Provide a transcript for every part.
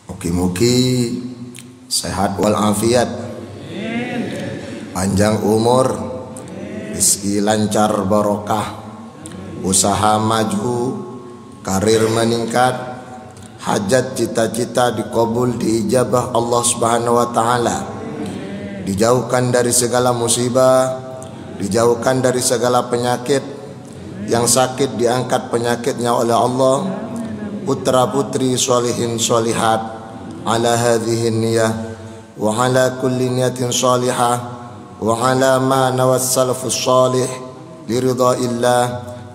Mugi-mugi sehat walafiat, panjang umur, rezeki lancar barokah, usaha maju, karir meningkat, hajat cita-cita dikabul diijabah Allah Subhanahu wa taala, dijauhkan dari segala musibah, dijauhkan dari segala penyakit, yang sakit diangkat penyakitnya oleh Allah, putra putri sholihin sholihat ala hadhihi niyah wa ala kulli niyatin sholihah wa ala ma nawas salafus sholih liridhaillah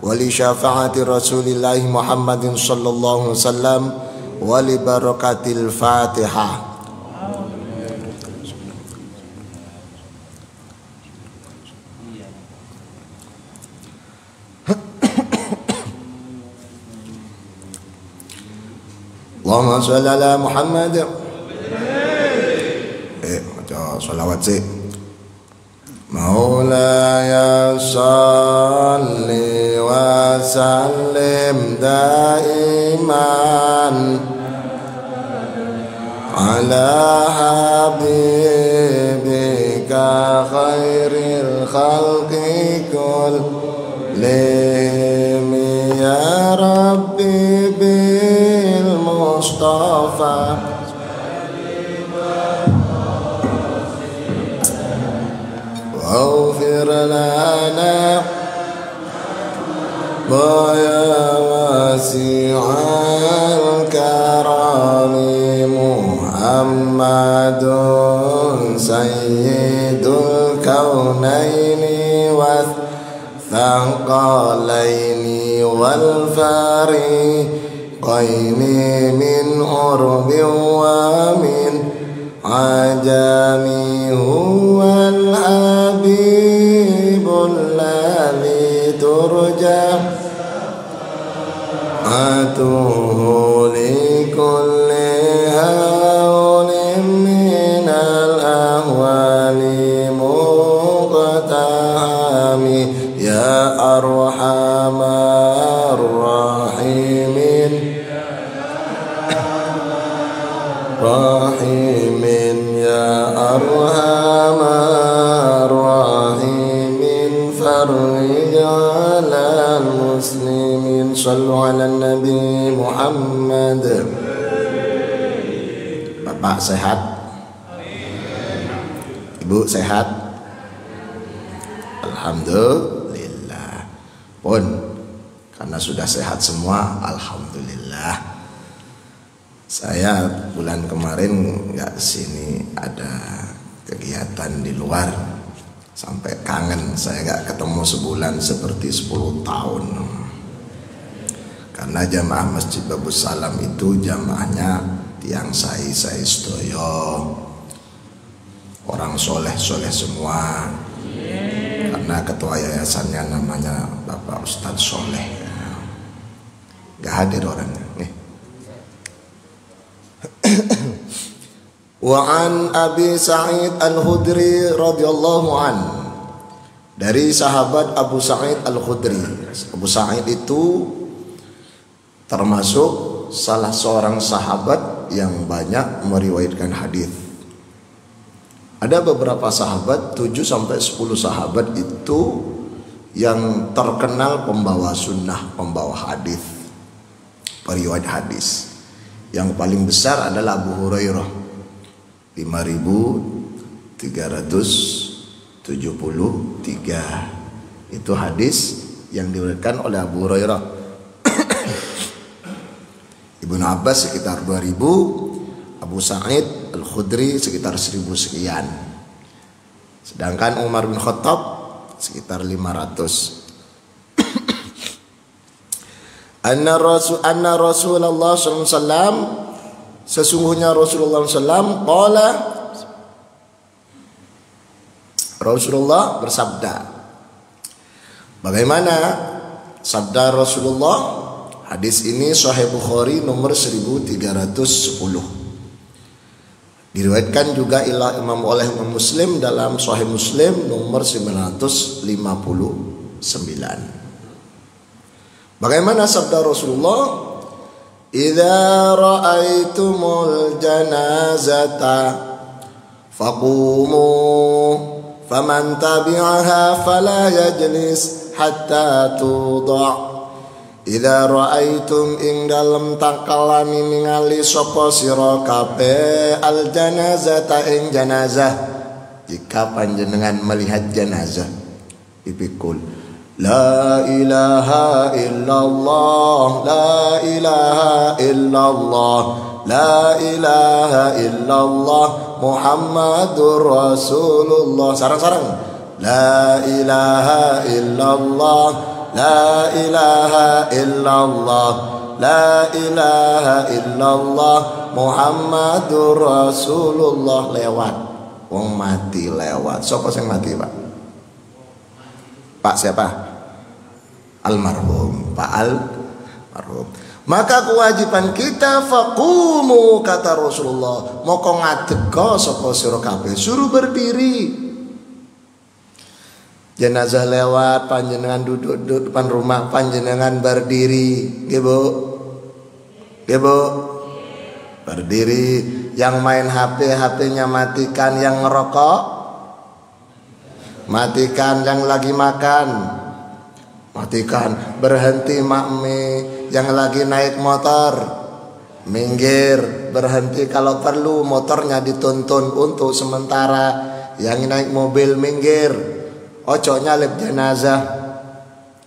wa li syafaati Rasulillah Muhammadin sallallahu alaihi wasallam wa li barakatil Fatihah. Allahumma sholli ala Muhammad. Baca sholawat sih. Maulaya sholli wa sallim daiman ala habibika khairil khalqi kullihim ya Rabbi Mustafa waghfir lana ya wasi'al karami Muhammadun sayyidul kaunaini wa thaqalaini wal fariqaini min urbi wa min ajami huwal habibul ladzi turja atuhu li kulli hawlin minal ahwali muqtahami ya arhamar rahimin rahimin ya arhamar rahimin farij alal muslimin sallu ala nabi Muhammad. Bapak sehat? Ibu sehat? Alhamdulillah. Pun karena sudah sehat semua, alhamdulillah. Saya bulan kemarin nggak kesini, ada kegiatan di luar, sampai kangen. Saya nggak ketemu sebulan seperti 10 tahun. Karena jamaah Masjid Babus Salam itu jamaahnya tiang sai sedoyo, orang soleh-soleh semua. Karena ketua yayasannya namanya Bapak Ustadz Soleh, nggak hadir orangnya nih. Wa an Abi Sa'id Al-Khudri radhiyallahu an, dari sahabat Abu Sa'id Al-Khudri. Abu Sa'id itu termasuk salah seorang sahabat yang banyak meriwayatkan hadis. Ada beberapa sahabat, 7 sampai 10 sahabat itu yang terkenal pembawa sunnah, pembawa hadis, periwayat hadis. Yang paling besar adalah Abu Hurairah, 5.373. Itu hadis yang diriwayatkan oleh Abu Hurairah. Ibnu Abbas sekitar 2.000, Abu Sa'id Al-Khudri sekitar 1.000 sekian. Sedangkan Umar bin Khattab sekitar 500. Anna Rasulullah SAW, sesungguhnya Rasulullah SAW qala, Rasulullah bersabda. Bagaimana sabda Rasulullah? Hadis ini Sahih Bukhari nomor 1310. Diriwayatkan juga oleh Imam Muslim dalam Sahih Muslim nomor 959. Bagaimana sabda Rasulullah? idza ra'aitumul janazata faqumu faman tabi'aha fala yajlis hatta tudha. Idza ra'aitum ing dalem takalani ningali sapa sira kabeh al janazata ing janazah. Jika panjenengan melihat janazah, dipikul la ilaha illallah, la ilaha illallah, la ilaha illallah Muhammadur Rasulullah. Sarang-sarang la ilaha illallah, la ilaha illallah, la ilaha illallah Muhammadur Rasulullah. Lewat wong mati lewat. Siapa yang mati, Pak? Pak siapa? Almarhum, Pak Almarhum. Maka kewajiban kita faqumu, kata Rasulullah, moko ngadega sapa sira kabeh, suruh berdiri. Jenazah lewat, panjenengan duduk depan rumah, panjenengan berdiri. Nggih, Bu? Nggih, Bu? Berdiri. Yang main HP, HP-nya matikan. Yang ngerokok, matikan. Yang lagi makan, matikan. Berhenti makmi. Yang lagi naik motor, minggir. Berhenti kalau perlu, motornya dituntun untuk sementara. Yang naik mobil minggir. Ojo nyalip jenazah.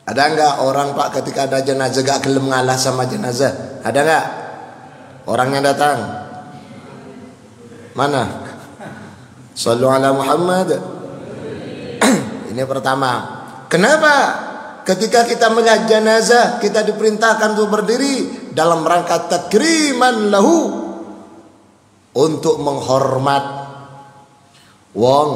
Ada enggak orang, Pak, ketika ada jenazah gak gelem ngalah sama jenazah? Ada enggak? Orangnya datang. Mana? Shallu ala Muhammad. Ini pertama. Kenapa? Ketika kita melihat jenazah, kita diperintahkan untuk berdiri dalam rangka takriman lahu, untuk menghormat wong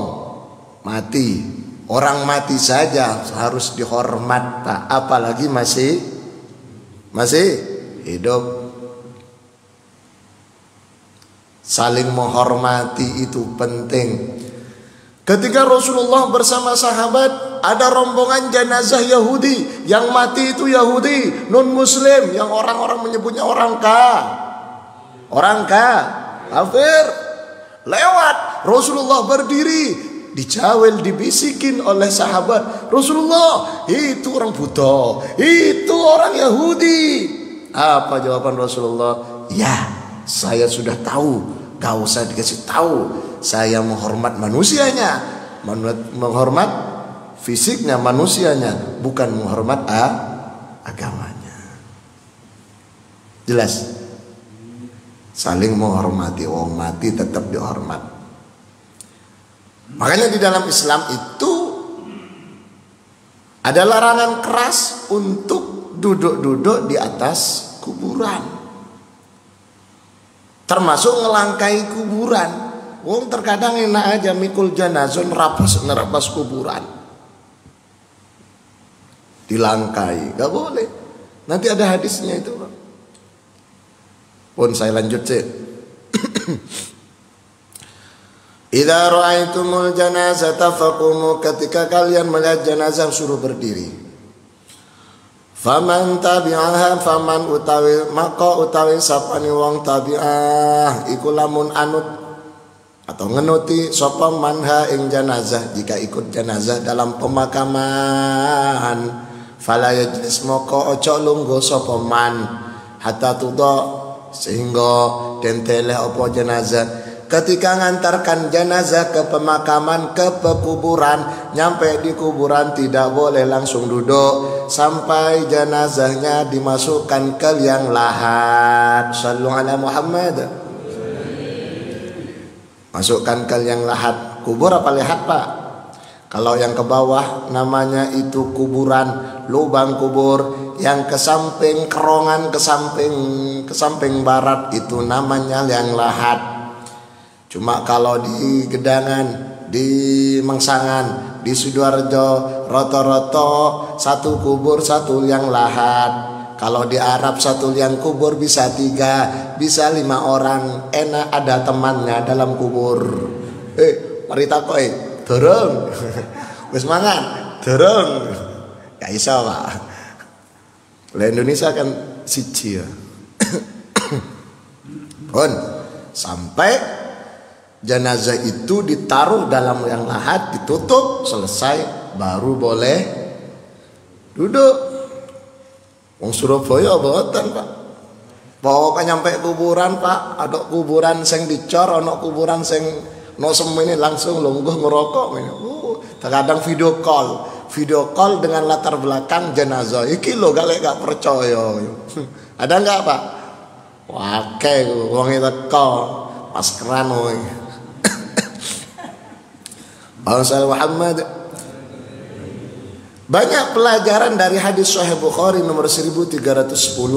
mati. Orang mati saja harus dihormat, Pak, apalagi masih hidup. Saling menghormati itu penting. Ketika Rasulullah bersama sahabat, ada rombongan jenazah Yahudi. Yang mati itu Yahudi, non muslim, yang orang-orang menyebutnya orang kafir. Lewat, Rasulullah berdiri, dijawel, dibisikin oleh sahabat, Rasulullah, itu orang Buddha, itu orang Yahudi. Apa jawaban Rasulullah? Ya, saya sudah tahu, gak usah dikasih tahu. Saya menghormat manusianya, menghormat fisiknya manusianya, bukan menghormat agamanya. Jelas? Saling menghormati, wong mati tetap dihormat. Makanya di dalam Islam itu ada larangan keras untuk duduk-duduk di atas kuburan, termasuk ngelangkai kuburan. Wong terkadang enak aja mikul jenazah nerabas kuburan, dilangkai, gak boleh. Nanti ada hadisnya itu. Pun saya lanjut sih. Idza ra'aitumul janazata faqumu, ketika kalian melihat jenazah suruh berdiri. Faman tabi'aha, faman utawi maka utawi sapani wong tabi'ah iku lamun anut atau ngenuti sapa manha ing janazah, jika ikut janazah dalam pemakaman, fala yajlis maka ojo lungguh sapa man hatta tuda, sehingga denteleh apa jenazah. Ketika ngantarkan jenazah ke pemakaman, ke pekuburan, nyampe di kuburan tidak boleh langsung duduk sampai jenazahnya dimasukkan ke liang lahat. Shallu ala Muhammad. Masukkan ke liang lahat. Kubur apa lihat, Pak? Kalau yang ke bawah namanya itu kuburan, lubang kubur. Yang ke samping kerongan, ke samping barat itu namanya liang lahat. Cuma kalau di Gedangan, di Mengsangan, di Sidoarjo, roto-roto satu kubur satu liang lahat. Kalau di Arab satu liang kubur bisa 3, bisa 5 orang. Enak ada temannya dalam kubur. Mari takok dorong. Wis mangan, dorong. Gak iso, Pak. Lah Indonesia kan siji ya. Pun sampai jenazah itu ditaruh dalam yang lahat, ditutup, selesai, baru boleh duduk. Wong Surabaya boten, Pak. Pokoknya nyampe kuburan, Pak, ada kuburan sing dicor, ana kuburan sing no semene langsung lungguh ngerokok. Terkadang video call dengan latar belakang jenazah. Iki lho gak percaya. Ada enggak, Pak? Wakai wong teko maskeran woy. Rasul Muhammad. Banyak pelajaran dari hadis Sahih Bukhari nomor 1310,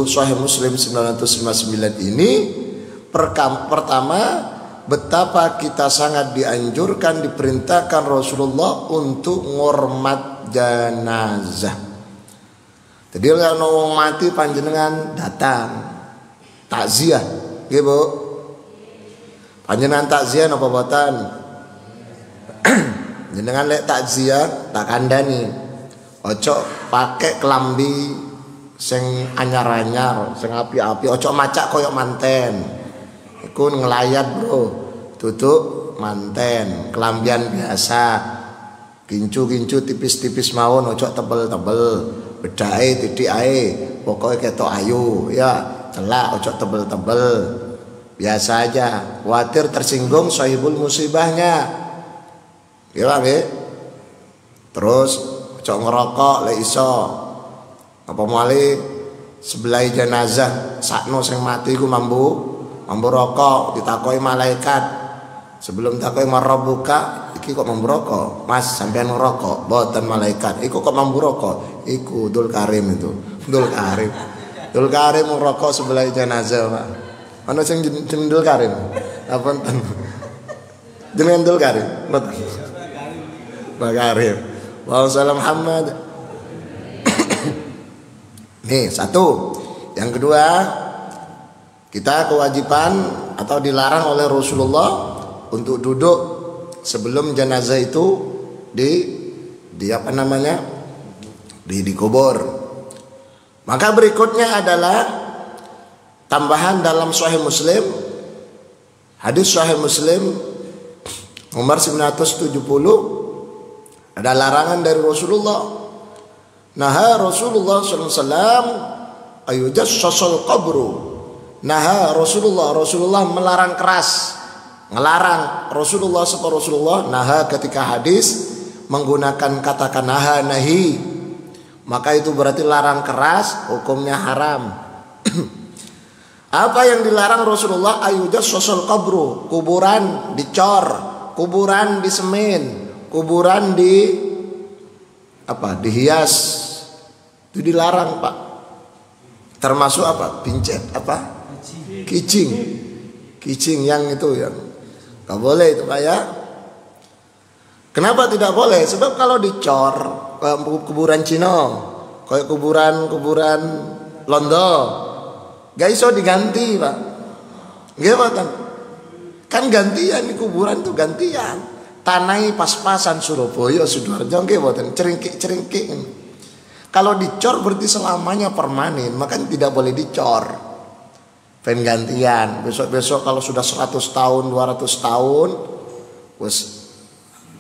Sahih Muslim 959 ini. Pertama, betapa kita sangat dianjurkan, diperintahkan Rasulullah untuk ngormat jenazah. Jadi kalau wong mati panjenengan datang takziah, nggih Bu? Panjenengan takziah napa boten? Jenengan lek takziah tak kandhani. Ojo pakai kelambi sing anyar-anyar, sing api-api, ojo macak koyok manten. Iku ngelayat, Bro. Tutup manten, kelambian biasa. Kincu-kincu tipis-tipis mawon, ojo tebel-tebel. Bedake titik ae, pokoke ketok ayu, ya. Celak ojo tebel-tebel. Biasa aja. Khawatir tersinggung sahibul musibahnya. Ya, nggih. Terus ojo ngerokok lek iso. Apa mali sebelah jenazah sakno sing mati iku mambu rokok, ditakoki malaikat. Sebelum takoki marabbuka, iki kok mambu rokok? Mas, sampean ngerokok? Boten malaikat. Iku kok mambu rokok? Iku Dul Karim itu. Dul Karim. Dul Karim ngerokok sebelah jenazah, Pak. Ana sing jeneng Dul Karim. Apa enten? Jenengan Dul Karim. Boten. Dul Karim. Wa sallam Muhammad. Nih, satu. Yang kedua, kita kewajiban atau dilarang oleh Rasulullah untuk duduk sebelum jenazah itu di apa namanya? Dikubur. Maka berikutnya adalah tambahan dalam Sahih Muslim. Hadis Sahih Muslim nomor 970, ada larangan dari Rasulullah. Naha Rasulullah sallallahu alaihi wasallam ayujassasal qabru. Naha Rasulullah melarang keras, ngelarang Rasulullah naha ketika hadis menggunakan kata naha nahi, maka itu berarti larang keras, hukumnya haram. Apa yang dilarang Rasulullah? Ayujassasal qabru, kuburan dicor, kuburan disemen, kuburan dihias. Itu dilarang, Pak. Termasuk apa? Pincet apa? Kicing yang itu yang nggak boleh itu, Pak ya. Kenapa tidak boleh? Sebab kalau dicor kuburan Cina, kayak kuburan Londo, gak iso diganti, Pak. Gimana? Kan gantian di kuburan tuh gantian. Tanai pas-pasan Surabaya, Sidoarjo nggih mboten ceringkik-ceringkik. Kalau dicor berarti selamanya permanen, makanya tidak boleh dicor. Pen gantian. Besok-besok kalau sudah 100 tahun, 200 tahun wis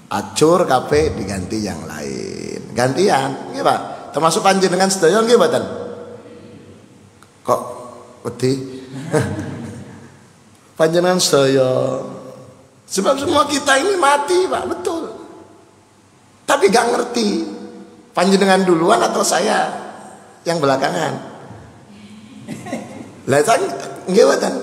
acur kabeh diganti yang lain. Gantian, nggih Pak. Termasuk panjenengan sedaya nggih mboten? Kok wedi? Panjenengan sedaya. Sebab semua kita ini mati, Pak, betul. Tapi gak ngerti panjenengan duluan atau saya yang belakangan. Lah kan nggih mboten.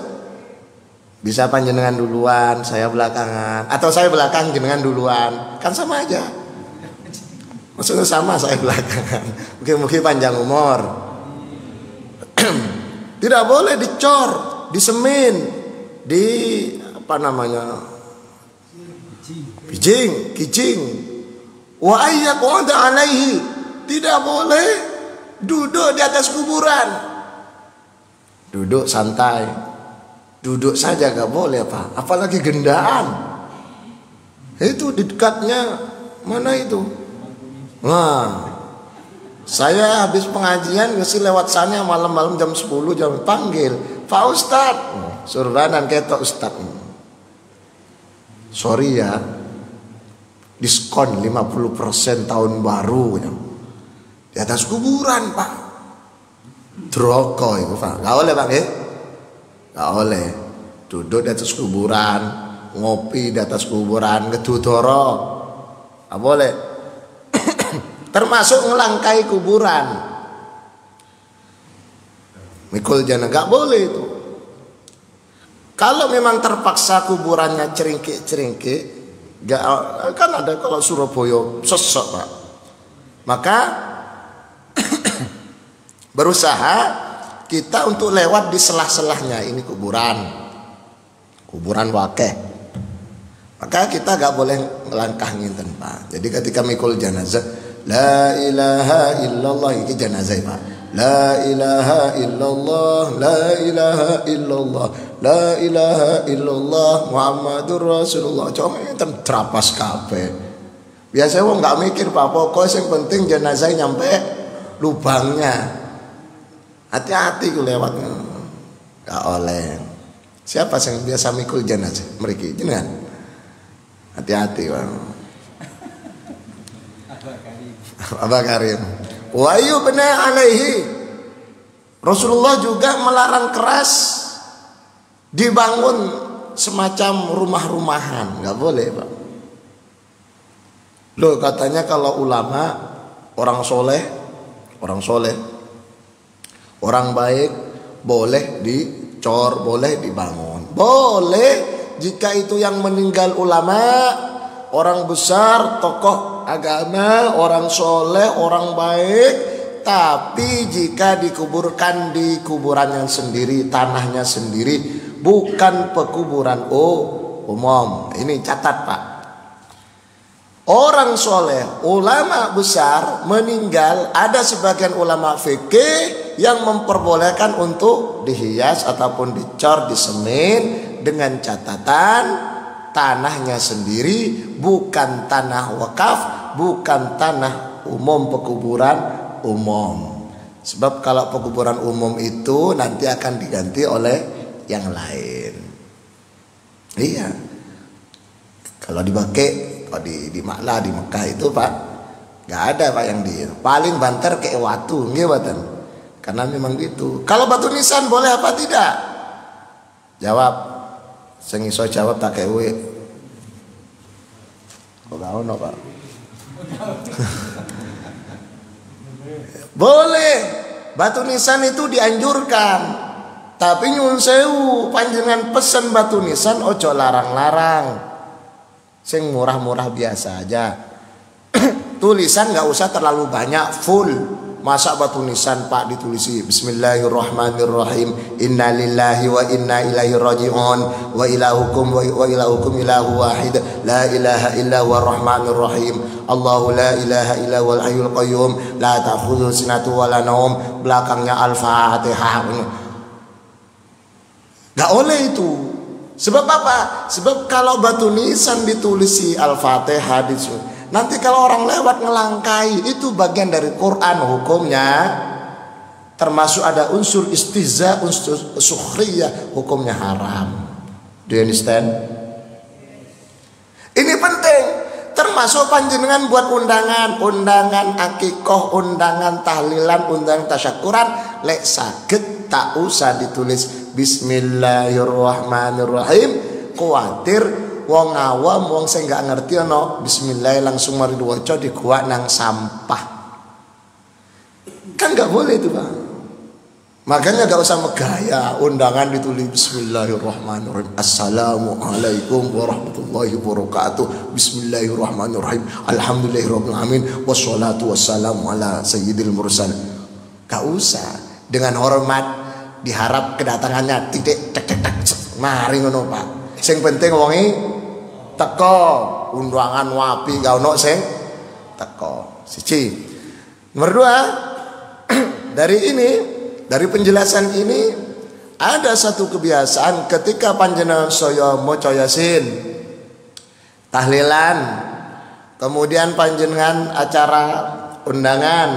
Bisa panjenengan duluan, saya belakangan, atau saya belakang jenengan duluan. Kan sama aja. Maksudnya sama, saya belakangan. Mungkin panjang umur. Tidak boleh dicor, disemin, di apa namanya? Kijing. Wa ayyaqada alaihi, tidak boleh duduk di atas kuburan. Duduk santai. Duduk saja gak boleh, Pak. Apalagi gendaan. Itu di dekatnya mana itu? Nah, saya habis pengajian mesti lewat sana malam-malam jam 10 jam panggil. Pak Ustad surbanan ketok Ustad. Sorry ya, diskon 50% tahun baru ya. Di atas kuburan Pak. Droko itu Pak. Gak oleh Pak ya? Gak oleh. Duduk di atas kuburan, ngopi di atas kuburan, ngedudoro. Gak boleh. Termasuk ngelangkai kuburan. Mikul jana gak boleh itu. Kalau memang terpaksa kuburannya ceringkik-ceringkik, kan ada kalau Surabaya sesek Pak. Maka berusaha kita untuk lewat di selah-selahnya. Ini kuburan wakeh. Maka kita gak boleh melangkah nginten Pak. Jadi ketika mikul jenazah, la ilaha illallah, ini jenazah Pak. La ilaha illallah, la ilaha illallah, la ilaha illallah, Muhammadur Rasulullah. Cuma nginten trapas kabeh. Biasanya wong gak mikir Pak, pokoknya yang penting jenazah nyampe lubangnya. Hati-hati ku lewatnya. Gak oleh. Siapa yang biasa mikul jenazah? Mereka jenengan. Hati-hati Pak. Abah Karim. Wa yubna alaihi. Rasulullah juga melarang keras dibangun semacam rumah-rumahan. Gak boleh Pak. Loh katanya kalau ulama, orang soleh, orang baik boleh dicor, boleh dibangun. Boleh jika itu yang meninggal ulama, orang besar, tokoh agama, orang soleh, orang baik. Tapi jika dikuburkan di kuburannya sendiri, tanahnya sendiri, bukan pekuburan umum. Ini catat Pak. Orang soleh, ulama besar meninggal, ada sebagian ulama fikih yang memperbolehkan untuk dihias ataupun dicor, disemen dengan catatan tanahnya sendiri, bukan tanah wakaf, bukan tanah umum, pekuburan umum. Sebab kalau pekuburan umum itu nanti akan diganti oleh yang lain. Iya. Kalau dipakai, kalau di Maklah, di Mekah itu Pak, nggak ada Pak yang di paling banter kayak watu, nggih. Karena memang gitu. Kalau batu nisan boleh apa tidak? Jawab. Sing iso jawab tak kewe. Kok gak ono Pak? Boleh. Batu nisan itu dianjurkan. Tapi nyun sewu, panjenengan pesen batu nisan ojo larang-larang. Sing murah-murah biasa aja. Tulisan nggak usah terlalu banyak, full. Masa batu nisan Pak ditulisi Bismillahirrahmanirrahim, Inna lillahi wa inna ilaihi raji'un, wa ilahukum ilahu wahid, la ilaha illa huwa rahmanir rahim, Allahu la ilaha illa huwal hayyul qayyum, la ta'khudhuhu sinatun wa la naum. Belakangnya Al-Fatihah. Gak oleh itu. Sebab apa? Sebab kalau batu nisan ditulisi Al-Fatihah, nanti kalau orang lewat ngelangkai, itu bagian dari Quran hukumnya. Termasuk ada unsur istihza, unsur sukhriyah, hukumnya haram. Do you understand? Ini penting. Termasuk panjenengan buat undangan akikoh, undangan tahlilan, undangan tasyakuran, lek saged tak usah ditulis Bismillahirrahmanirrahim. Kuatir wong awam, wong sing gak ngerti ono bismillah langsung mari diwaca di gua nang sampah. Kan gak boleh itu Pak. Makanya gak usah megaya, undangan ditulis Bismillahirrahmanirrahim, Assalamualaikum warahmatullahi wabarakatuh, Bismillahirrahmanirrahim, Alhamdulillahirabbil alamin, wassalatu wassalamu ala sayyidil mursal. Gak usah. Dengan hormat diharap kedatangannya titik tek tek tek mari ngono Pak. Sing penting wonge teko, undangan wapi gak ono sing teko. Siji. Nomor 2, dari penjelasan ini ada satu kebiasaan ketika panjenengan saya maca Yasin, tahlilan, kemudian panjenengan acara undangan,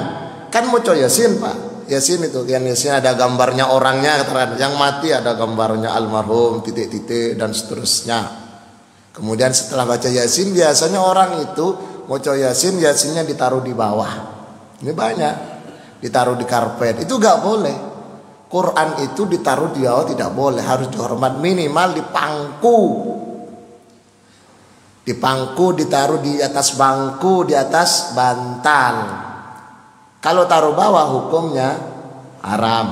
kan maca Yasin Pak. Yasin itu yang Yasin ada gambarnya orangnya, yang mati ada gambarnya almarhum titik-titik dan seterusnya. Kemudian setelah baca Yasin biasanya orang itu baca Yasin, Yasinnya ditaruh di bawah. Ini banyak ditaruh di karpet, itu gak boleh. Quran itu ditaruh di bawah tidak boleh, harus dihormat, minimal di pangku. Di pangku, ditaruh di atas bangku, di atas bantal. Kalau taruh bawah hukumnya haram.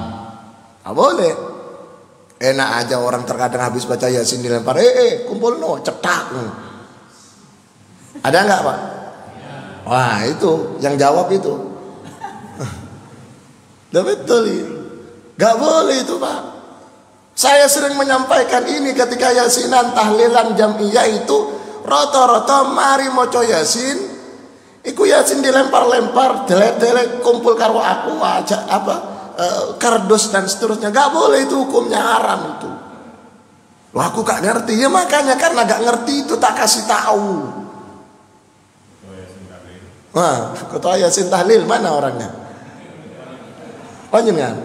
Nggak boleh. Enak aja orang terkadang habis baca Yasin dilempar, kumpul no, cetak. Ada nggak Pak? Wah itu yang jawab itu. Betul ya. Nggak boleh itu Pak. Saya sering menyampaikan ini ketika Yasinan, tahlilan, jam'iyah itu rata-rata mari moco Yasin, iku Yasin dilempar-lempar, delek-delek, kumpul karo aku aja kardus dan seterusnya. Gak boleh, itu hukumnya haram itu. Wah aku gak ngerti ya, makanya karena gak ngerti itu tak kasih tahu. Wah ketua Yasin tahlil mana orangnya? Oh jenengan.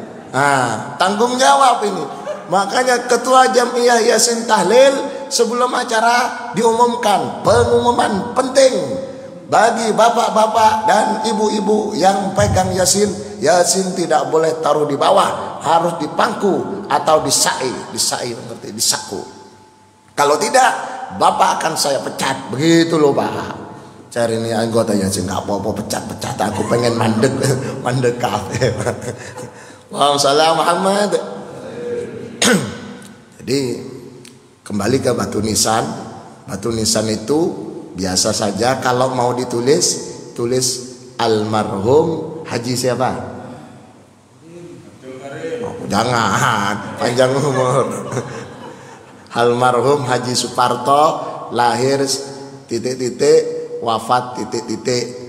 Tanggung jawab ini. Makanya ketua Jam'iyah Yasin tahlil sebelum acara diumumkan, pengumuman penting bagi bapak-bapak dan ibu-ibu yang pegang Yasin. Yasin tidak boleh taruh di bawah, harus di pangku atau di sai mengerti, di saku. Kalau tidak, bapak akan saya pecat. Begitu loh Pak. Cari ini anggota Yasin, nggak apa-apa, pecat. Aku pengen mandek kafe. Waalaikumsalam Muhammad. Jadi kembali ke batu nisan. Batu nisan itu biasa saja kalau mau ditulis, tulis almarhum Haji siapa? Oh, jangan panjang umur. Almarhum Haji Suparto, lahir titik-titik, wafat titik-titik.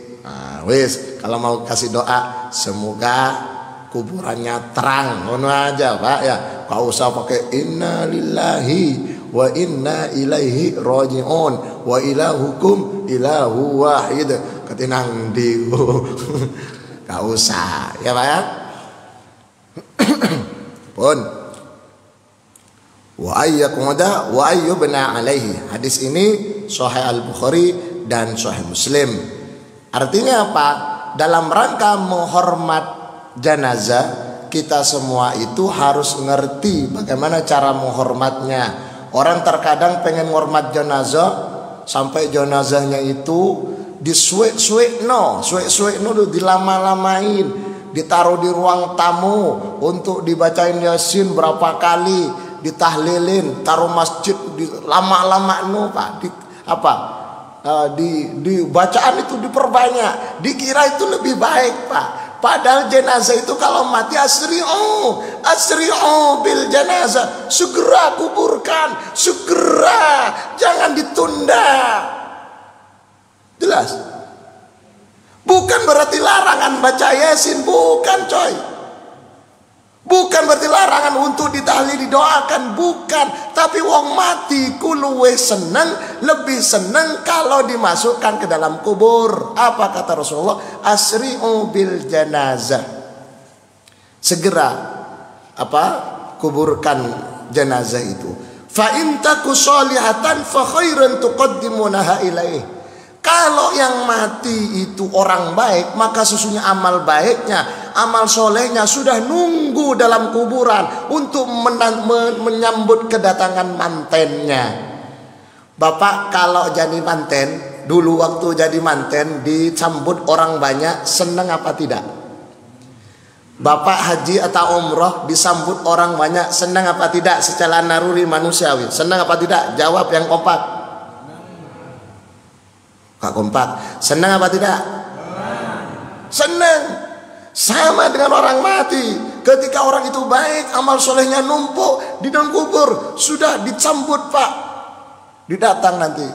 Wis kalau mau kasih doa semoga kuburannya terang, ngono aja Pak ya. Kau usah pakai inna lillahi wa inna ilaihi raji'un wa ilahukum ilahu wahid. Ketinang di gak usah ya Pak ya. Pun wa ayyakumada wa ayyubna alaihi. Hadis ini Sahih Al-Bukhari dan Sahih Muslim. Artinya apa? Dalam rangka menghormat jenazah, kita semua itu harus ngerti bagaimana cara menghormatnya. Orang terkadang pengen menghormat jenazah sampai jenazahnya itu disuek-suek no, dilama-lamain, ditaruh di ruang tamu untuk dibacain Yasin berapa kali, ditahlilin, taruh masjid lama-lama no Pak, di bacaan itu diperbanyak, dikira itu lebih baik Pak. Padahal jenazah itu kalau mati asri'u bil jenazah, segera kuburkan, segera, jangan ditunda. Jelas? Bukan berarti larangan baca Yasin, bukan coy. Bukan berarti larangan untuk ditahlil, didoakan, bukan. Tapi wong mati ku luwih seneng, lebih seneng kalau dimasukkan ke dalam kubur. Apa kata Rasulullah? Asri'u bil janazah. Segera kuburkan jenazah itu. Fa in taku sholihatan fa khairan tuqaddimunaha ilaih. Kalau yang mati itu orang baik, maka sesungguhnya amal baiknya, amal solehnya sudah nunggu dalam kuburan untuk menyambut kedatangan mantennya. Bapak kalau jadi manten, dulu waktu jadi manten disambut orang banyak, senang apa tidak? Bapak haji atau umroh disambut orang banyak, senang apa tidak? Secara naruri manusiawi, senang apa tidak? Jawab yang kompak. Kak kompak, senang apa tidak? Senang. Sama dengan orang mati. Ketika orang itu baik, amal solehnya numpuk di dalam kubur, sudah dicambut Pak. Didatang nanti,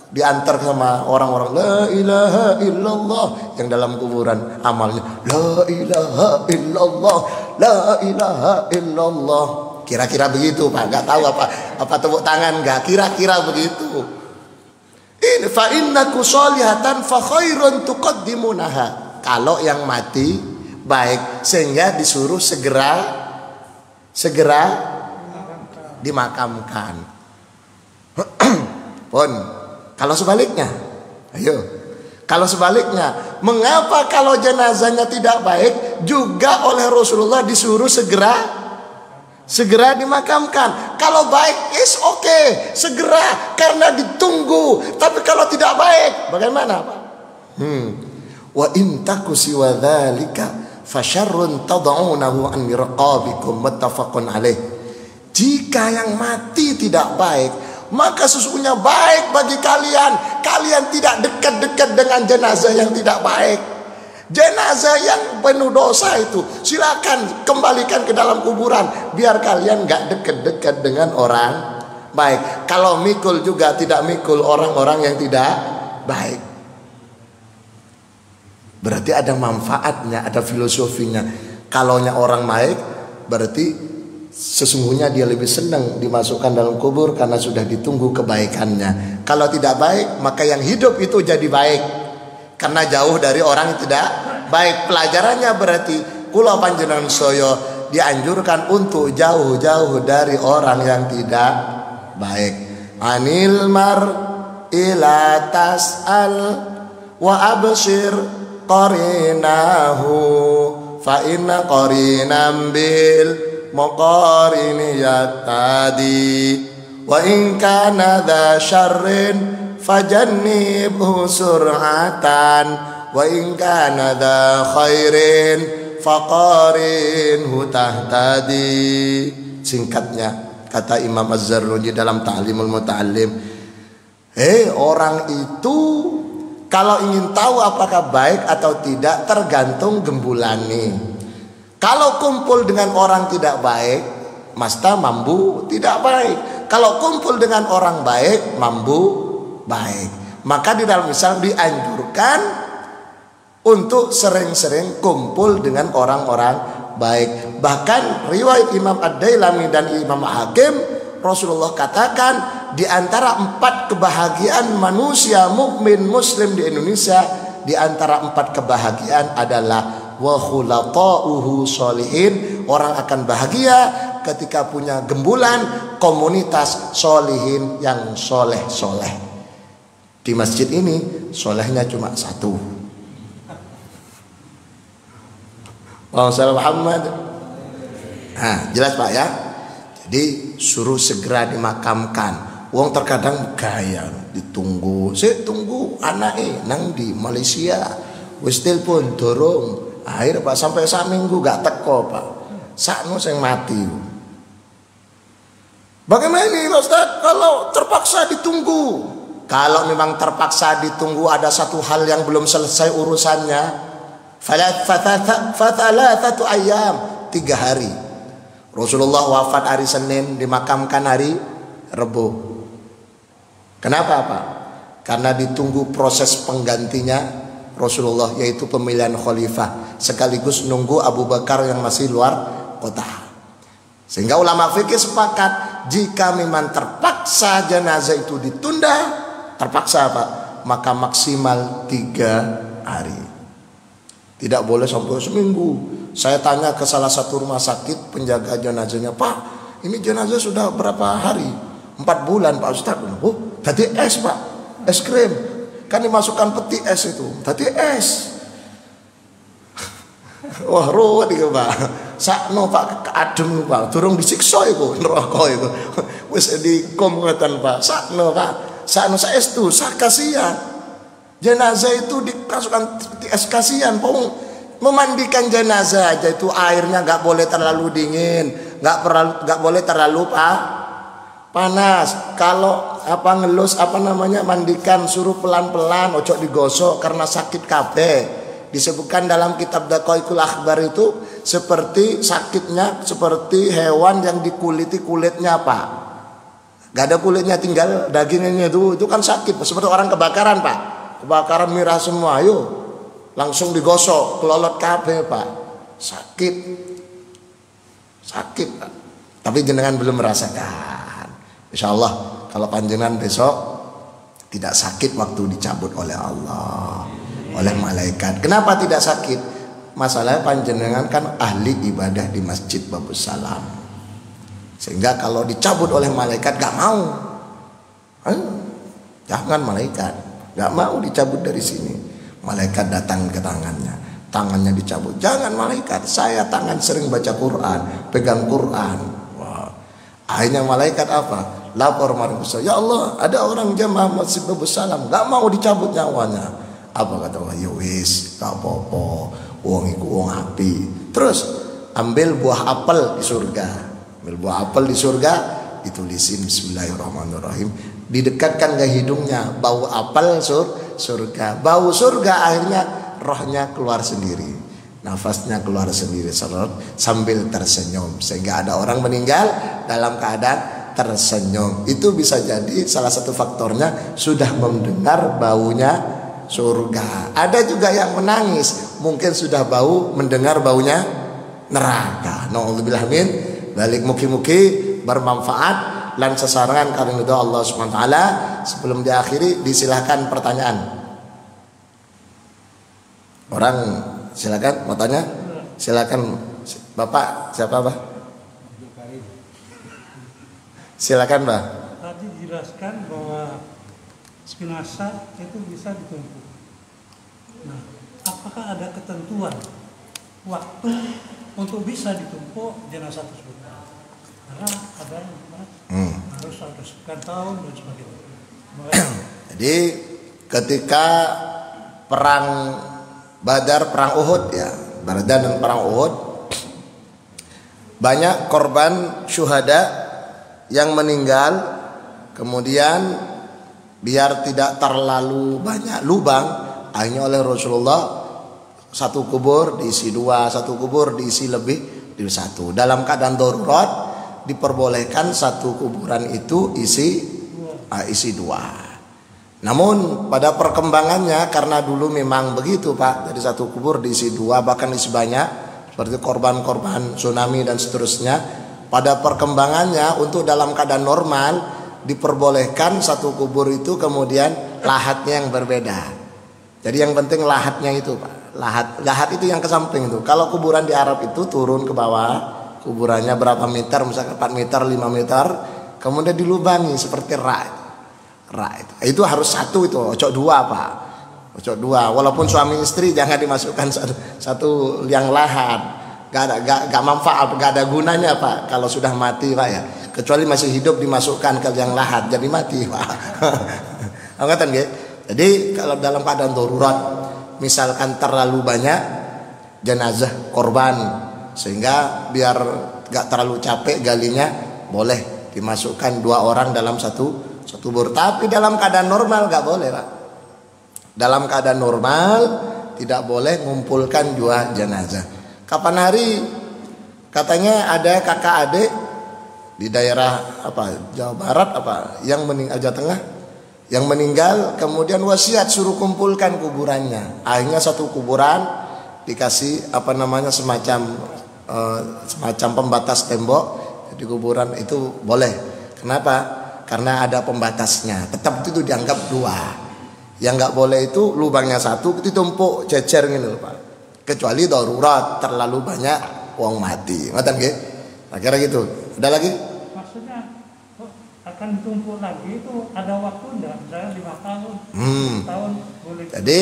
diantar sama orang-orang la ilaha illallah yang dalam kuburan amalnya la ilaha illallah, la ilaha illallah. Kira-kira begitu Pak. Gak tahu apa tepuk tangan gak? Kira-kira begitu. In fa innaku sholihatan fa khairun tuqaddimunaha. Kalau yang mati baik sehingga disuruh segera dimakamkan. Pun kalau sebaliknya, ayo, kalau sebaliknya, mengapa kalau jenazahnya tidak baik juga oleh Rasulullah disuruh segera dimakamkan? Kalau baik is okay, segera karena ditunggu. Tapi kalau tidak baik, bagaimana Pak? Wa in taku siwa dzalika fasyarrun tad'unahu an mirqabikum, muttafaqun alaih. Jika yang mati tidak baik, maka sesungguhnya baik bagi kalian. Kalian tidak dekat-dekat dengan jenazah yang tidak baik. Jenazah yang penuh dosa itu silakan kembalikan ke dalam kuburan, biar kalian gak dekat-dekat dengan orang baik. Kalau mikul juga tidak mikul orang-orang yang tidak baik. Berarti ada manfaatnya, ada filosofinya. Kalaunya orang baik, berarti sesungguhnya dia lebih senang dimasukkan dalam kubur karena sudah ditunggu kebaikannya. Kalau tidak baik, maka yang hidup itu jadi baik karena jauh dari orang yang tidak baik. Pelajarannya berarti kula panjenengan saya dianjurkan untuk jauh-jauh dari orang yang tidak baik. Anil mar ila tas'al wa abshir qarinahu fa inna qarinam bil muqarini yatadi wa in kana dha syarrin fajannibhu sur'atan wa in kana dha khairin faqarinhu tahtadi. Singkatnya kata Imam Az-Zarnuji dalam Ta'limul Muta'allim, orang itu kalau ingin tahu apakah baik atau tidak tergantung gembulani. Kalau kumpul dengan orang tidak baik, masta mambu tidak baik. Kalau kumpul dengan orang baik, mambu baik. Maka di dalam Islam dianjurkan untuk sering-sering kumpul dengan orang-orang baik. Bahkan riwayat Imam Ad-Dailami dan Imam Hakim, Rasulullah katakan di antara 4 kebahagiaan manusia mukmin muslim di Indonesia, di antara 4 kebahagiaan adalah wa khulata'uhu sholihin. Orang akan bahagia ketika punya gembulan komunitas sholihin yang soleh-soleh. Di masjid ini solehnya cuma 1, Rasul Muhammad. Nah, jelas Pak ya. Jadi suruh segera dimakamkan. Wong terkadang gaya ditunggu. Saya tunggu anake nang di Malaysia. Wis telepon dorong. Akhir Pak sampai sak minggu gak teko Pak. Sakno sing mati. Bagaimana ini Ustaz kalau terpaksa ditunggu? Kalau memang terpaksa ditunggu ada satu hal yang belum selesai urusannya, fathalatatu ayyam, 3 hari. Rasulullah wafat hari Senin, dimakamkan hari Rebo. Kenapa Pak? Karena ditunggu proses penggantinya Rasulullah, yaitu pemilihan khalifah, sekaligus nunggu Abu Bakar yang masih luar kota. Sehingga ulama fikih sepakat, jika memang terpaksa jenazah itu ditunda, terpaksa Pak, maka maksimal 3 hari. Tidak boleh sampai seminggu. Saya tanya ke salah satu rumah sakit penjaga jenazahnya, Pak, ini jenazah sudah berapa hari? 4 bulan Pak Ustaz. Oh, tadi es Pak, es krim. Kan dimasukkan peti es itu, tadi es. Wah ruwet itu Pak. Sakno Pak adem Pak, durung disiksa iku neraka iku. Wis dikom ngoten Pak. Sakno Pak. Sakno saestu sak kasihan. Jenazah itu dikasihkan peti es kasihan, Pak. Memandikan jenazah aja itu airnya nggak boleh terlalu dingin, nggak boleh terlalu panas. Kalau ngelus mandikan suruh pelan-pelan, ojo digosok karena sakit kabeh. Disebutkan dalam kitab Daqaiqul Akhbar itu seperti sakitnya seperti hewan yang dikuliti kulitnya Pak. Gak ada kulitnya, tinggal dagingnya itu kan sakit. Seperti orang kebakaran Pak, kebakaran merah semua, ayo langsung digosok, kelolot kabeh Pak. Sakit Pak. Tapi jenengan belum merasakan. Insyaallah kalau panjenengan besok tidak sakit waktu dicabut oleh Allah, oleh malaikat. Kenapa tidak sakit? masalahnya panjenengan kan ahli ibadah di Masjid Babus Salam, sehingga kalau dicabut oleh malaikat gak mau. Jangan malaikat, gak mau dicabut dari sini. Malaikat datang ke tangannya dicabut. Jangan malaikat, saya tangan sering baca Quran, pegang Quran. Wah. Akhirnya malaikat apa? Lapor marah, ya Allah, ada orang jamaah Masjid Babus Salam gak mau dicabut nyawanya. Apa kata Allah? Ya wis, gak apa-apa, uang iku uang api. Terus ambil buah apel di surga. Ambil buah apel di surga, ditulisin Bismillahirrahmanirrahim, didekatkan ke hidungnya, bau apel surga. Bau surga, akhirnya rohnya keluar sendiri, nafasnya keluar sendiri sambil tersenyum, sehingga ada orang meninggal dalam keadaan tersenyum. Itu bisa jadi salah satu faktornya sudah mendengar baunya surga. Ada juga yang menangis, mungkin sudah mendengar baunya neraka. Nauzubillah min dzalik. Mugi-mugi bermanfaat lan sesarangan karena itu Allah Subhanahu wa taala. Sebelum diakhiri, disilahkan pertanyaan. Orang silakan mau tanya, silakan. Bapak siapa, Pak? Silakan, Pak. Tadi dijelaskan bahwa jenazah itu bisa ditumpuk. Nah, apakah ada ketentuan waktu untuk bisa ditumpuk jenazah tersebut? Karena ada yang harus ada sekian tahun dan sebagainya. Jadi ketika perang Badar, perang Uhud ya, Badar dan perang Uhud, banyak korban syuhada yang meninggal. Kemudian biar tidak terlalu banyak lubang, akhirnya oleh Rasulullah satu kubur diisi dua, satu kubur diisi lebih dari satu. Dalam keadaan darurat diperbolehkan satu kuburan itu isi dua. Namun pada perkembangannya, karena dulu memang begitu Pak, jadi satu kubur diisi dua, bahkan diisi banyak, seperti korban-korban tsunami dan seterusnya. Pada perkembangannya, untuk dalam keadaan normal diperbolehkan satu kubur itu kemudian lahatnya yang berbeda. Jadi yang penting lahatnya itu Pak, lahat itu yang ke samping itu. Kalau kuburan di Arab itu turun ke bawah, kuburannya berapa meter, misalkan 4 meter, 5 meter, kemudian dilubangi seperti rak itu harus satu, itu ojo dua Pak, ojo dua. Walaupun suami istri jangan dimasukkan satu liang lahat, gak manfaat, gak ada gunanya Pak kalau sudah mati Pak ya. Kecuali masih hidup dimasukkan ke liang lahat, jadi mati Pak. Angkatan ya. Jadi kalau dalam keadaan darurat, misalkan terlalu banyak jenazah korban, sehingga biar gak terlalu capek galinya, boleh dimasukkan 2 orang dalam satu kubur. Tapi dalam keadaan normal gak boleh Pak. Dalam keadaan normal tidak boleh mengumpulkan 2 jenazah. Kapan hari katanya ada kakak adik di daerah Jawa Barat yang meninggal, Jawa Tengah, yang meninggal, kemudian wasiat suruh kumpulkan kuburannya. Akhirnya satu kuburan dikasih semacam pembatas tembok. Di kuburan itu boleh. Kenapa? Karena ada pembatasnya. Tetap itu dianggap 2. Yang nggak boleh itu lubangnya satu, itu tumpuk cecer gitu Pak. Kecuali darurat, terlalu banyak uang mati. Ngerti nggih? Kira gitu. Ada lagi? Maksudnya akan ditumpuk lagi itu ada waktu enggak? Misalnya 5 tahun, 10 tahun boleh. Jadi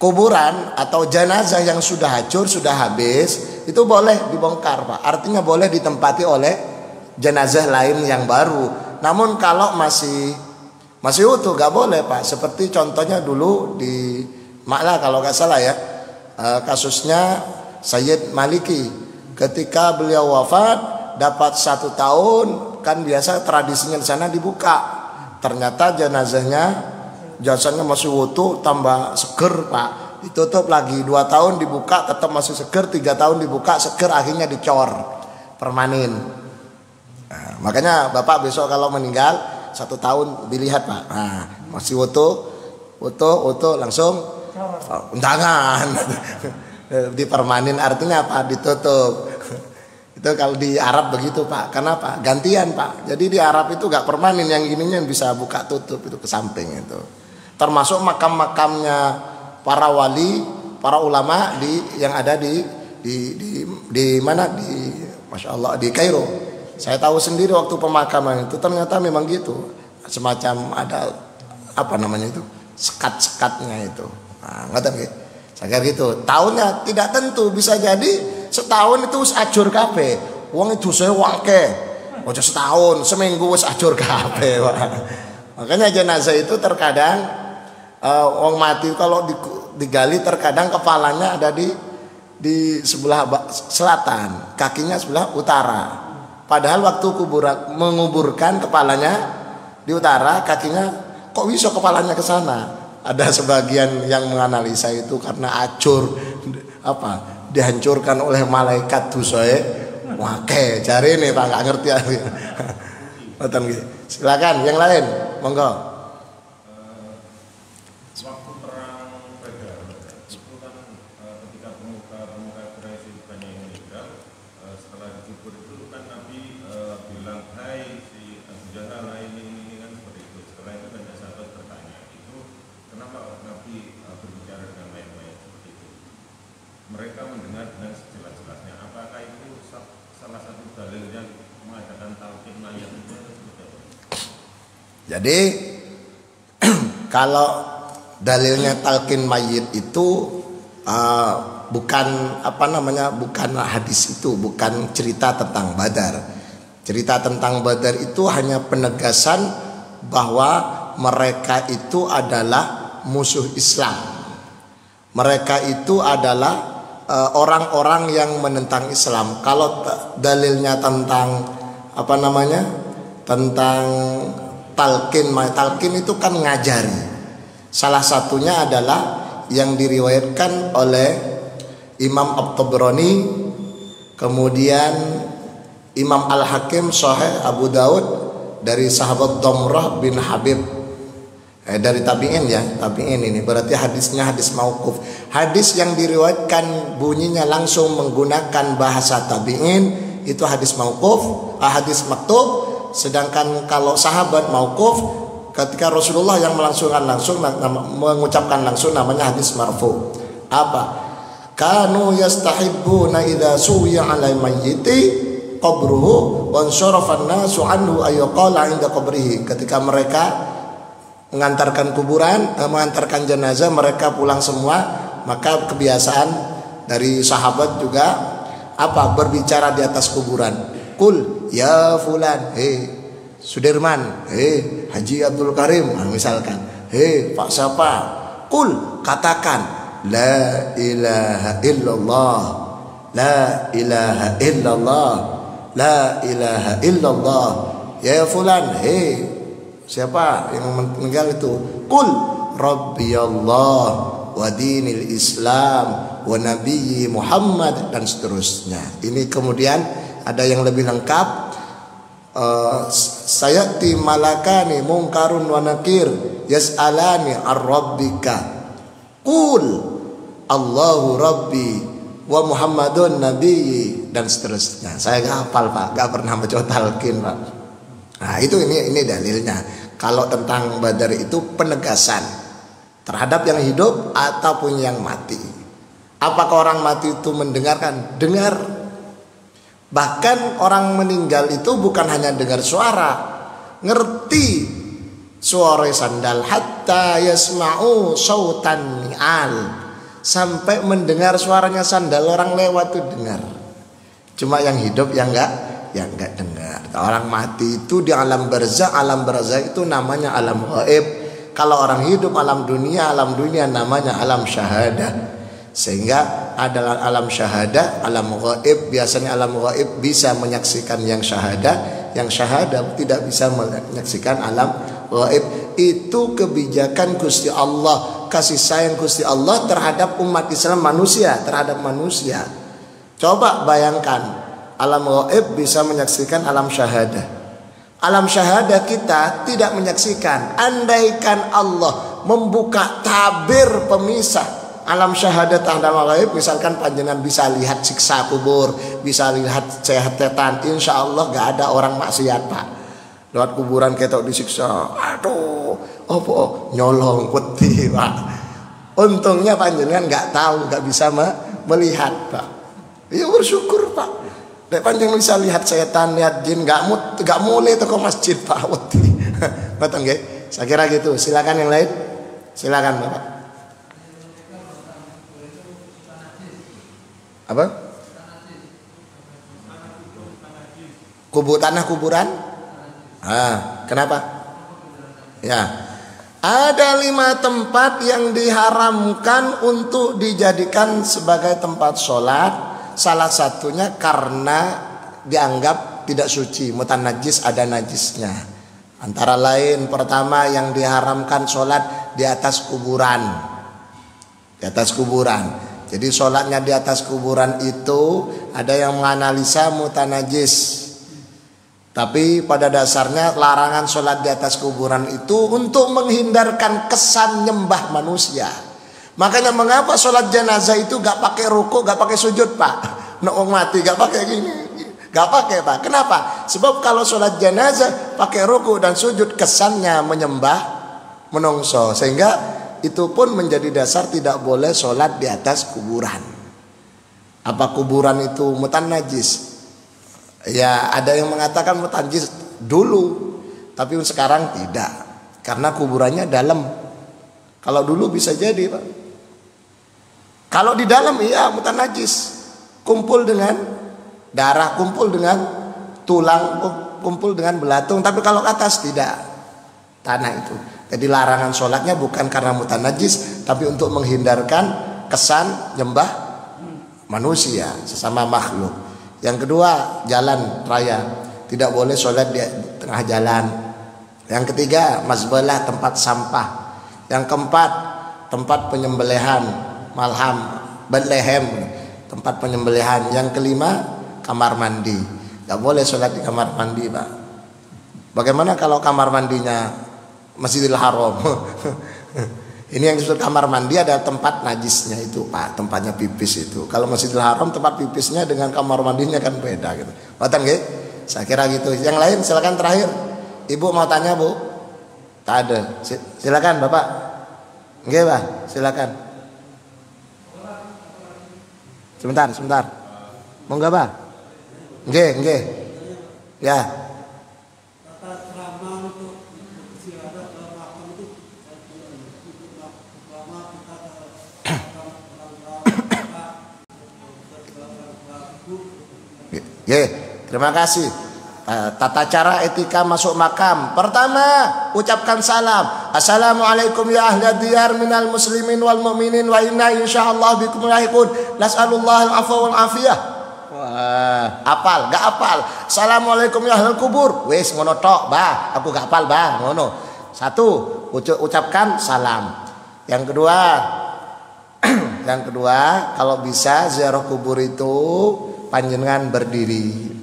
kuburan atau jenazah yang sudah hancur, sudah habis, itu boleh dibongkar Pak. Artinya boleh ditempati oleh jenazah lain yang baru. Namun kalau masih utuh gak boleh Pak. Seperti contohnya dulu di Makla kalau gak salah ya, kasusnya Sayyid Maliki. Ketika beliau wafat dapat 1 tahun, kan biasa tradisinya di sana dibuka. Ternyata jenazahnya masih utuh, tambah seger Pak. Ditutup lagi 2 tahun dibuka, tetap masih seger. 3 tahun dibuka seger, akhirnya dicor permanen. Nah, makanya Bapak besok kalau meninggal 1 tahun dilihat Pak. Nah, masih utuh langsung jangan dipermanen, artinya apa? Ditutup. Itu kalau di Arab begitu Pak. Kenapa? Gantian Pak. Jadi di Arab itu gak permanen, yang ininya bisa buka tutup itu ke samping itu. Termasuk makam-makamnya para wali para ulama yang ada di mana, di Masya Allah, di Kairo. Saya tahu sendiri waktu pemakaman itu ternyata memang gitu, semacam ada apa namanya itu, sekat-sekatnya itu. Nah, ngerti nggih? Saya kira gitu. Tahunnya tidak tentu, bisa jadi setahun itu ajur kabeh. Wong itu saya wake. Ojo setahun, seminggu wis ajur kabeh. Makanya jenazah itu terkadang wong mati kalau digali terkadang kepalanya ada di sebelah selatan, kakinya sebelah utara. Padahal waktu menguburkan kepalanya di utara, kakinya kok bisa kepalanya ke sana. Ada sebagian yang menganalisa itu karena acur dihancurkan oleh malaikat dosae. Wake, cari nih Pak, nggak ngerti ya. Silakan yang lain, monggo. Waktu perang Badar itu kan ketika pemuka Quraisy banyak yang meninggal, setelah dikubur itu kan Nabi bilang, hai si Abu Jahal ini kan seperti itu. Setelah itu banyak sahabat bertanya, itu kenapa Nabi berbicara dengan lain-lain seperti itu? Mereka mendengar dengan sejelas-jelasnya. Apakah itu salah satu dalil yang mengadakan talqin mayat itu? Jadi kalau dalilnya talqin mayit itu bukan bukan hadis itu, bukan cerita tentang Badar. Cerita tentang Badar itu hanya penegasan bahwa mereka itu adalah musuh Islam. Mereka itu adalah orang-orang yang menentang Islam. Kalau dalilnya tentang tentang talqin itu kan ngajari. Salah satunya adalah yang diriwayatkan oleh Imam At-Tabrani, kemudian Imam Al-Hakim Sahih Abu Daud dari sahabat Damrah bin Habib, dari tabi'in ya, tabi'in ini berarti hadisnya hadis mauquf. Hadis yang diriwayatkan bunyinya langsung menggunakan bahasa tabi'in itu hadis mauquf, hadis maktub. Sedangkan kalau sahabat mauquf, ketika Rasulullah yang mengucapkan langsung namanya hadis marfu. Apa? Kanu yastahibbuna idza suwiya 'ala mayyiti qabruhu wa ansarafa an-nasu anhu ayqala 'inda qabrihi. Ketika mereka mengantarkan mengantarkan jenazah, mereka pulang semua, maka kebiasaan dari sahabat juga berbicara di atas kuburan. Kul ya fulan, Sudirman, Haji Abdul Karim, misalkan, Pak siapa? Kul, katakan la ilaha illallah, la ilaha illallah, la ilaha illallah. Ya fulan, siapa yang meninggal itu? Kul Rabbi Allah wa dinil Islam wa nabiyyi Muhammad, dan seterusnya. Ini kemudian ada yang lebih lengkap. Sayati malakani mungkarun wa nakir yas'alani ar-rabbika qul Allahu rabbi wa Muhammadun nabiyyi, dan seterusnya. Saya gak hafal Pak, gak pernah baca talqin Pak. Nah itu ini dalilnya. Kalau tentang Badar itu penegasan terhadap yang hidup ataupun yang mati. Apakah orang mati itu mendengarkan? Dengar. Bahkan orang meninggal itu bukan hanya dengar suara, ngerti suara sandal, hatta yasma'u sautan ni'al, sampai mendengar suaranya sandal orang lewat itu dengar. Cuma yang hidup yang enggak dengar. Orang mati itu di alam barzakh itu namanya alam gaib. Kalau orang hidup alam dunia namanya alam syahadah. Sehingga adalah alam syahadah, alam gaib. Biasanya alam gaib bisa menyaksikan yang syahadah tidak bisa menyaksikan alam gaib. Itu kebijakan Gusti Allah, kasih sayang Gusti Allah terhadap umat Islam, terhadap manusia. Coba bayangkan, alam gaib bisa menyaksikan alam syahadah. Alam syahadah kita tidak menyaksikan. Andaikan Allah membuka tabir pemisah alam syahadat alam gaib, misalkan panjenengan bisa lihat siksa kubur, bisa lihat setan, insya Allah gak ada orang maksiat Pak. Lewat kuburan ketok disiksa, aduh, nyolong peti Pak. Untungnya panjenengan nggak tahu, nggak bisa melihat, Pak. Ya bersyukur, Pak. Nek panjenengan bisa lihat setan, lihat jin, nggak mulai ke masjid, Pak. Wedi. Betul nggih? Saya kira gitu. Silakan yang lain. Silakan, Bapak. Apa? Tanah kuburan? Kenapa? Ya, ada 5 tempat yang diharamkan untuk dijadikan sebagai tempat sholat. Salah satunya karena dianggap tidak suci, mutanajis, ada najisnya. Antara lain, pertama yang diharamkan sholat di atas kuburan. Di atas kuburan. Jadi sholatnya di atas kuburan itu ada yang menganalisa mutanajis. Tapi pada dasarnya larangan sholat di atas kuburan itu untuk menghindarkan kesan nyembah manusia. Makanya mengapa sholat jenazah itu gak pakai ruku, gak pakai sujud, Pak? Nok mati gak pakai gini, gak pakai, Pak. Kenapa? Sebab kalau sholat jenazah pakai ruku dan sujud, kesannya menyembah menungso, sehingga itu pun menjadi dasar tidak boleh sholat di atas kuburan. Apa kuburan itu mutanajis? Ya, ada yang mengatakan mutanajis dulu, tapi sekarang tidak, karena kuburannya dalam. Kalau dulu bisa jadi, Pak. Kalau di dalam iya mutanajis, kumpul dengan darah, kumpul dengan tulang, kumpul dengan belatung. Tapi kalau ke atas tidak, tanah itu. Jadi larangan sholatnya bukan karena mutanajis, tapi untuk menghindarkan kesan nyembah manusia, sesama makhluk. Yang kedua, jalan raya, tidak boleh sholat di tengah jalan. Yang ketiga, mazbalah, tempat sampah. Yang keempat, tempat penyembelihan, malham, Bethlehem, tempat penyembelihan. Yang kelima, kamar mandi. Tidak boleh sholat di kamar mandi, Pak. Bagaimana kalau kamar mandinya Masjidil Haram? Ini yang disebut kamar mandi adalah tempat najisnya itu, Pak, tempatnya pipis itu. Kalau Masjidil Haram tempat pipisnya dengan kamar mandinya kan beda gitu. Betul nggih? Saya kira gitu. Yang lain silakan terakhir. Ibu mau tanya, Bu? Tak ada. Silakan, Bapak. Nggih, Pak, silakan. Sebentar. Mau enggak, Pak? Nggih. Ya. Terima kasih. Tata cara etika masuk makam. Pertama, ucapkan salam. Assalamualaikum ya ahli diyar minal muslimin wal mu'minin wa inna insyaallah bikum lahiqun. Nas'alullah al-afwa wal afiyah. Wah, apal, gak apal. Assalamualaikum ya ahli kubur. Wis ngono tok, Bah. Aku gak apal, Bah. Ngono. Satu, ucapkan salam. Yang kedua, kalau bisa ziarah kubur itu panjenengan berdiri,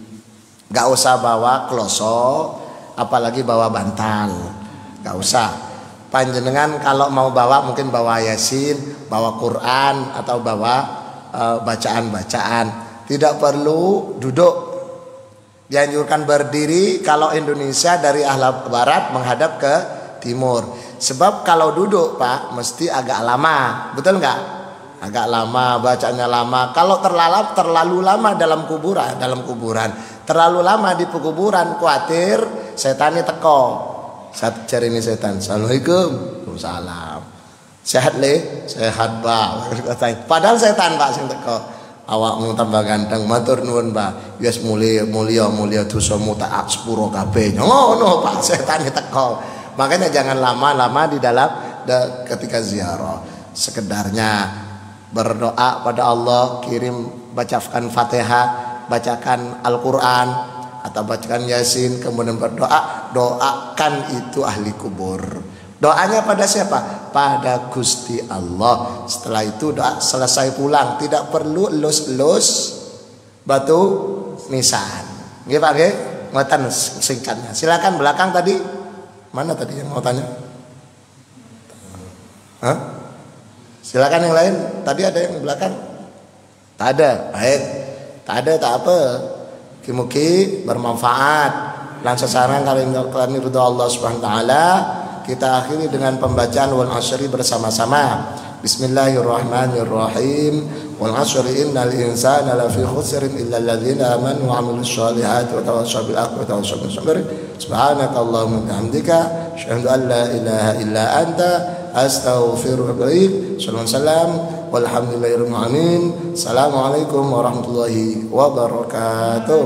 gak usah bawa kloso, apalagi bawa bantal, gak usah. Panjenengan kalau mau bawa mungkin bawa Yasin, bawa Quran, atau bawa bacaan-bacaan. Tidak perlu duduk, dianjurkan berdiri. Kalau Indonesia dari arah barat menghadap ke timur. Sebab kalau duduk, Pak, mesti agak lama, betul nggak? Agak lama, bacanya lama. Kalau terlalu lama dalam kuburan, terlalu lama di pekuburan, khawatir setannya teko. Cari ini setan. Assalamualaikum. Waalaikumsalam. Sehat le? Sehat, Pak. Padahal setan, Pak, sing teko. Awakmu tambah ganteng, matur nuwun, Pak. Wis mulya dosamu tak sepuro kabeh. Ngono, Pak, setannya teko. Makanya jangan lama-lama di dalam ketika ziarah. Sekedarnya berdoa pada Allah, bacakan Fatihah, bacakan Al-Quran, atau bacakan Yasin, kemudian berdoa, doakan itu ahli kubur. Doanya pada siapa? Pada Gusti Allah. Setelah itu doa selesai pulang, tidak perlu elus-elus batu nisan. Nggih, Pak, nggih? Ngoten singkatnya. Silakan belakang tadi. Mana tadi yang mau tanya? Hah? Silakan yang lain. Tadi ada yang belakang? Tak ada. Baik. Tak ada, tak apa. Mugi-mugi bermanfaat. Lan sasaran kalian ridho Allah Subhanahu wa taala. Kita akhiri dengan pembacaan wal asyri bersama-sama. Bismillahirrahmanirrahim. Wal 'asri innal insana lafi khusrin illa alladziina aamanu wa 'amilus shalihati wa tawassaw bil haqqi wa tawassaw bis sabr. Subhanakallahumma wa bihamdika asyhadu an la ilaha illa anta astaghfiruka wa atubu ilaik. Shalom walhamdulillahirabbil alamin. Assalamualaikum warahmatullahi wabarakatuh.